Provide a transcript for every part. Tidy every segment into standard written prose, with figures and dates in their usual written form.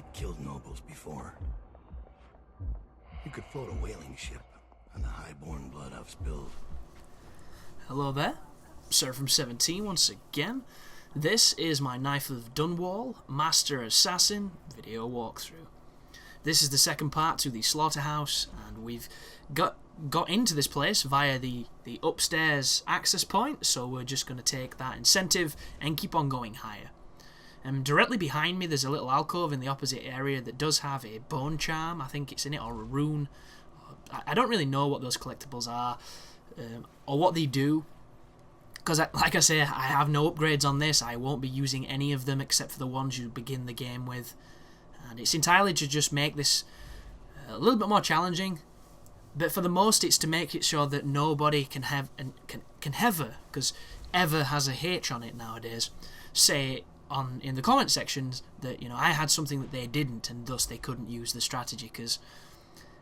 I'd killed nobles before. You could float a whaling ship on the high-born blood I've spilled. Hello there, Sir from 17 once again. This is my Knife of Dunwall Master Assassin video walkthrough. This is the second part to the Slaughterhouse, and we've got into this place via the upstairs access point, so we're just going to take that incentive and keep on going higher. Directly behind me there's a little alcove in the opposite area that does have a bone charm, I think it's in it, or a rune. I don't really know what those collectibles are, or what they do, because like I say, I have no upgrades on this. I won't be using any of them except for the ones you begin the game with, and it's entirely to just make this a little bit more challenging, but for the most it's to make it sure that nobody can ever, because ever has a H on it nowadays, say in the comment sections that, I had something that they didn't and thus they couldn't use the strategy, because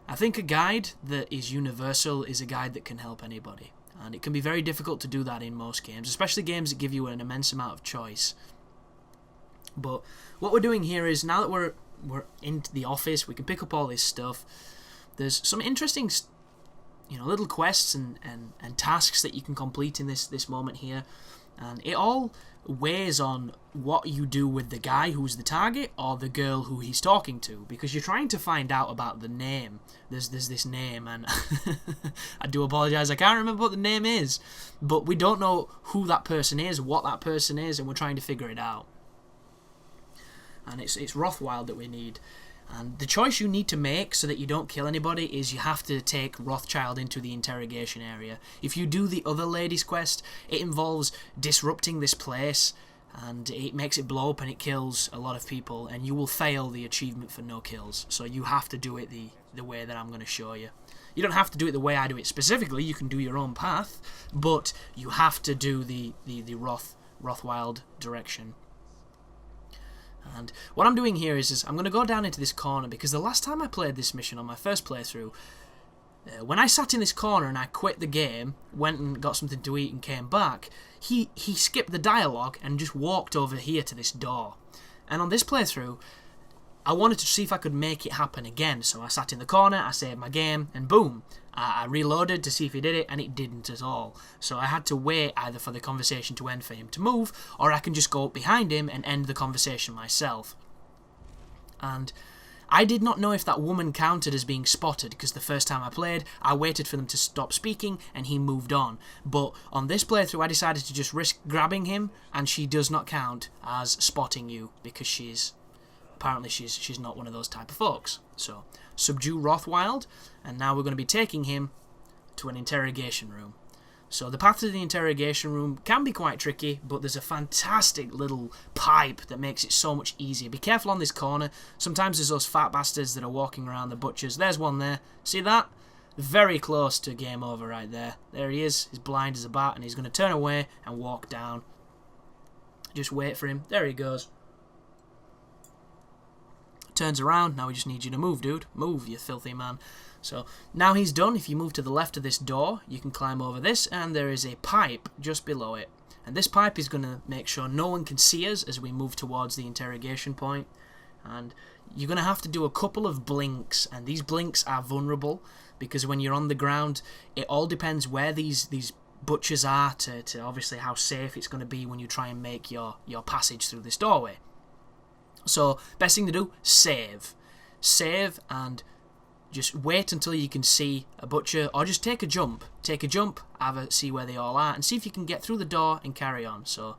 I think a guide that is universal is a guide that can help anybody, and it can be very difficult to do that in most games, especially games that give you an immense amount of choice. But what we're doing here is, now that we're in the office, we can pick up all this stuff. There's some interesting little quests and tasks that you can complete in this moment here, and it all weighs on what you do with the guy who's the target or the girl who he's talking to, because you're trying to find out about the name. There's this name, and I do apologise, I can't remember what the name is, but we don't know who that person is, what that person is, and we're trying to figure it out. And it's Rothwild that we need. And the choice you need to make so that you don't kill anybody is you have to take Rothschild into the interrogation area. If you do the other lady's quest, it involves disrupting this place, and it makes it blow up and it kills a lot of people, and you will fail the achievement for no kills. So you have to do it the way that I'm going to show you. You don't have to do it the way I do it specifically, you can do your own path, but you have to do the Rothwild direction. And what I'm doing here is I'm going to go down into this corner, because the last time I played this mission on my first playthrough, when I sat in this corner and I quit the game, went and got something to eat and came back, he skipped the dialogue and just walked over here to this door. And on this playthrough, I wanted to see if I could make it happen again, so I sat in the corner, I saved my game, and boom, I reloaded to see if he did it, and it didn't at all. So I had to wait either for the conversation to end for him to move, or I can just go up behind him and end the conversation myself. And I did not know if that woman counted as being spotted, because the first time I played, I waited for them to stop speaking and he moved on. But on this playthrough, I decided to just risk grabbing him, and she does not count as spotting you, because apparently she's not one of those type of folks. So subdue Rothwild, and now we're going to be taking him to an interrogation room. So the path to the interrogation room can be quite tricky, but there's a fantastic little pipe that makes it so much easier. Be careful on this corner. Sometimes there's those fat bastards that are walking around the butchers. There's one there. See that? Very close to game over right there. There he is. He's blind as a bat, and he's going to turn away and walk down. Just wait for him. There he goes. Turns around. Now we just need you to move, dude. Move, you filthy man. So now he's done. If you move to the left of this door, you can climb over this, and there is a pipe just below it. And this pipe is going to make sure no one can see us as we move towards the interrogation point. And you're going to have to do a couple of blinks, and these blinks are vulnerable, because when you're on the ground, it all depends where these butchers are to obviously how safe it's going to be when you try and make your passage through this doorway. So, best thing to do, save. Save, and just wait until you can see a butcher, or just take a jump. Take a jump, see where they all are, and see if you can get through the door and carry on. So,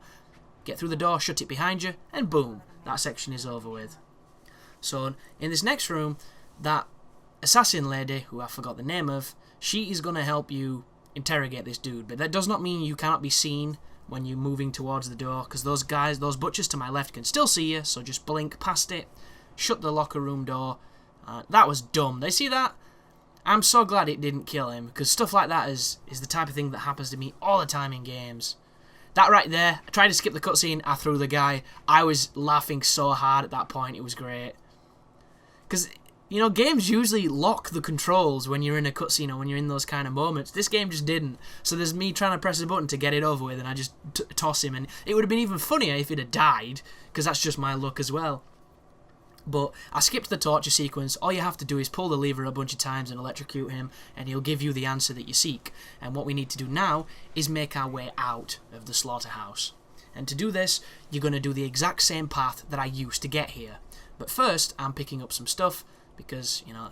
get through the door, shut it behind you, and boom, that section is over with. So, in this next room, that assassin lady, who I forgot the name of, she is going to help you interrogate this dude. But that does not mean you cannot be seen when you're moving towards the door, because those butchers to my left can still see you, so just blink past it, shut the locker room door. That was dumb. They see that? I'm so glad it didn't kill him, because stuff like that is the type of thing that happens to me all the time in games. That right there, I tried to skip the cutscene, I threw the guy. I was laughing so hard at that point, it was great. Because, games usually lock the controls when you're in a cutscene or when you're in those kind of moments. This game just didn't. So there's me trying to press a button to get it over with, and I just toss him. And it would have been even funnier if he'd have died, because that's just my luck as well. But I skipped the torture sequence. All you have to do is pull the lever a bunch of times and electrocute him, and he'll give you the answer that you seek. And what we need to do now is make our way out of the Slaughterhouse. And to do this, you're going to do the exact same path that I used to get here. But first, I'm picking up some stuff, because, you know,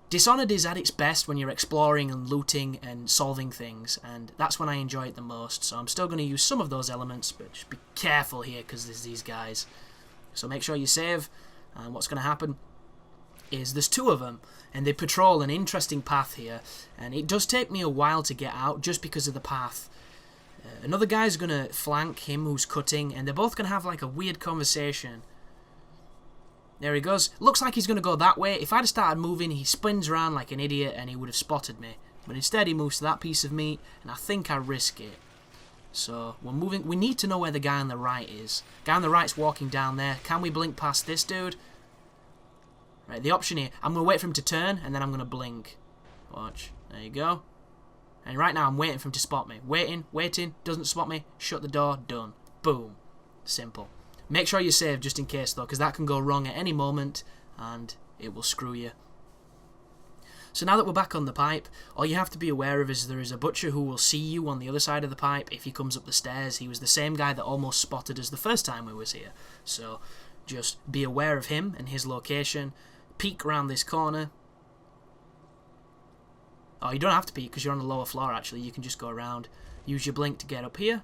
Dishonored is at its best when you're exploring and looting and solving things, and that's when I enjoy it the most. So I'm still going to use some of those elements, but just be careful here, because there's these guys. So make sure you save. And what's going to happen is there's two of them, and they patrol an interesting path here, and it does take me a while to get out just because of the path. Another guy's going to flank him who's cutting, and they're both going to have like a weird conversation. There he goes. Looks like he's going to go that way. If I'd have started moving, he spins around like an idiot and he would have spotted me. But instead he moves to that piece of meat, and I think I risk it. So we're moving. We need to know where the guy on the right is. Guy on the right's walking down there. Can we blink past this dude? Right, the option here. I'm going to wait for him to turn, and then I'm going to blink. Watch. There you go. And right now I'm waiting for him to spot me. Waiting. Doesn't spot me. Shut the door. Done. Boom. Simple. Make sure you save just in case, though, because that can go wrong at any moment, and it will screw you. So now that we're back on the pipe, all you have to be aware of is there is a butcher who will see you on the other side of the pipe if he comes up the stairs. He was the same guy that almost spotted us the first time we was here. So just be aware of him and his location. Peek around this corner. Oh, you don't have to peek because you're on the lower floor, actually. You can just go around. Use your blink to get up here.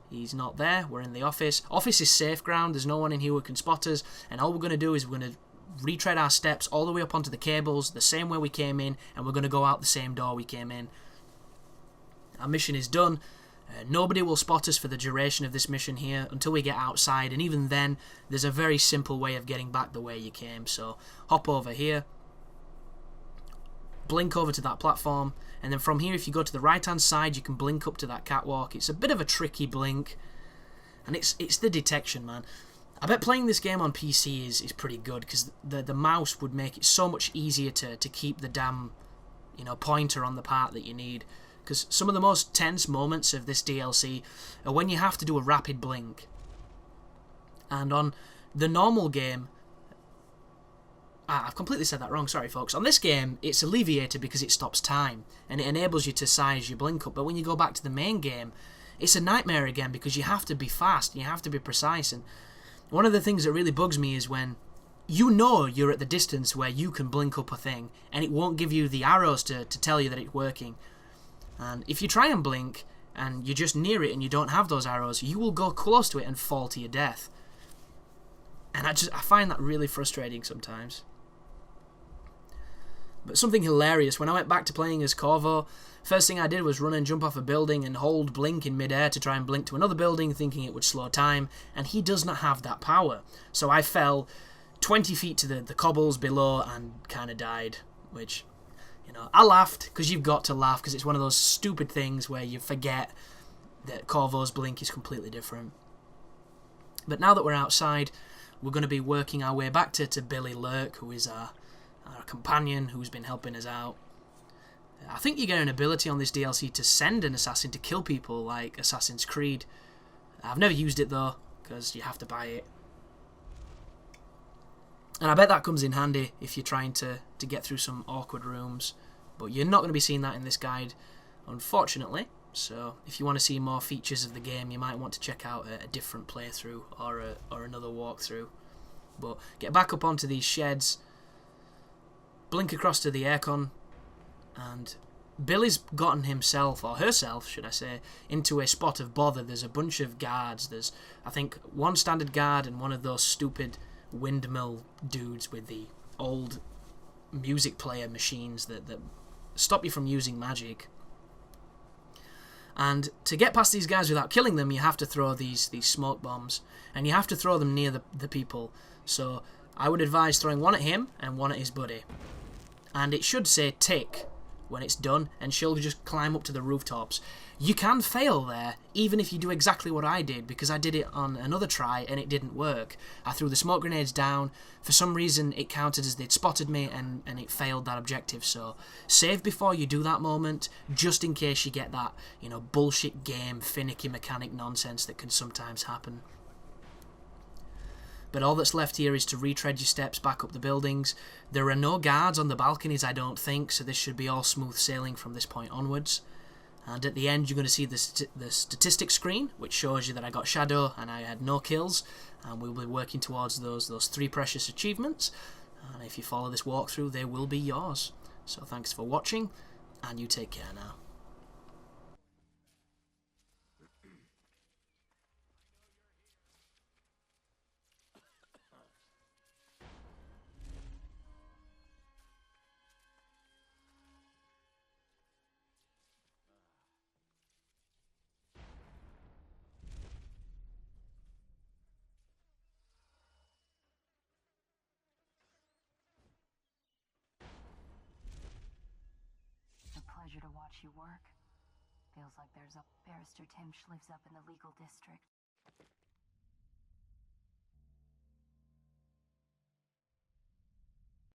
He's not there. We're in the office. Office is safe ground. There's no one in here who can spot us. And all we're going to do is we're going to retread our steps all the way up onto the cables, the same way we came in, and we're going to go out the same door we came in. Our mission is done. Nobody will spot us for the duration of this mission here until we get outside, and even then, there's a very simple way of getting back the way you came. So hop over here, blink over to that platform, and then from here, if you go to the right hand side, you can blink up to that catwalk. It's a bit of a tricky blink, and it's the detection, man. I bet playing this game on PC is pretty good, because the mouse would make it so much easier to keep the damn, you know, pointer on the part that you need. Because some of the most tense moments of this DLC are when you have to do a rapid blink. And on the normal game, I've completely said that wrong, sorry folks. On this game, it's alleviated because it stops time, and it enables you to size your blink up. But when you go back to the main game, it's a nightmare again, because you have to be fast, you have to be precise. And one of the things that really bugs me is when you know you're at the distance where you can blink up a thing, and it won't give you the arrows to tell you that it's working. And if you try and blink, and you're just near it and you don't have those arrows, you will go close to it and fall to your death. And I find that really frustrating sometimes. But something hilarious, when I went back to playing as Corvo, first thing I did was run and jump off a building and hold blink in midair to try and blink to another building, thinking it would slow time, and he does not have that power. So I fell 20 feet to the cobbles below and kind of died, which, you know, I laughed, because you've got to laugh, because it's one of those stupid things where you forget that Corvo's blink is completely different. But now that we're outside, we're going to be working our way back to Billy Lurk, who is our companion who's been helping us out. I think you get an ability on this DLC to send an assassin to kill people like Assassin's Creed. I've never used it though, because you have to buy it. And I bet that comes in handy if you're trying to get through some awkward rooms. But you're not going to be seeing that in this guide, unfortunately. So if you want to see more features of the game, you might want to check out a different playthrough or another walkthrough. But get back up onto these sheds, blink across to the aircon, and Billy's gotten himself, or herself should I say, into a spot of bother. There's a bunch of guards. There's, I think, one standard guard and one of those stupid windmill dudes with the old music player machines that stop you from using magic. And to get past these guys without killing them, you have to throw these smoke bombs, and you have to throw them near the people. So I would advise throwing one at him and one at his buddy. And it should say tick when it's done, and she'll just climb up to the rooftops. You can fail there, even if you do exactly what I did, because I did it on another try and it didn't work. I threw the smoke grenades down. For some reason, it counted as they'd spotted me, and it failed that objective. So save before you do that moment, just in case you get that, you know, bullshit game, finicky mechanic nonsense that can sometimes happen. But all that's left here is to retread your steps back up the buildings. There are no guards on the balconies, I don't think, so this should be all smooth sailing from this point onwards. And at the end, you're going to see the statistics screen, which shows you that I got Shadow and I had no kills. And we'll be working towards those 3 precious achievements. And if you follow this walkthrough, they will be yours. So thanks for watching, and you take care now. Pleasure to watch you work. Feels like there's a Barrister Timsh lives up in the legal district.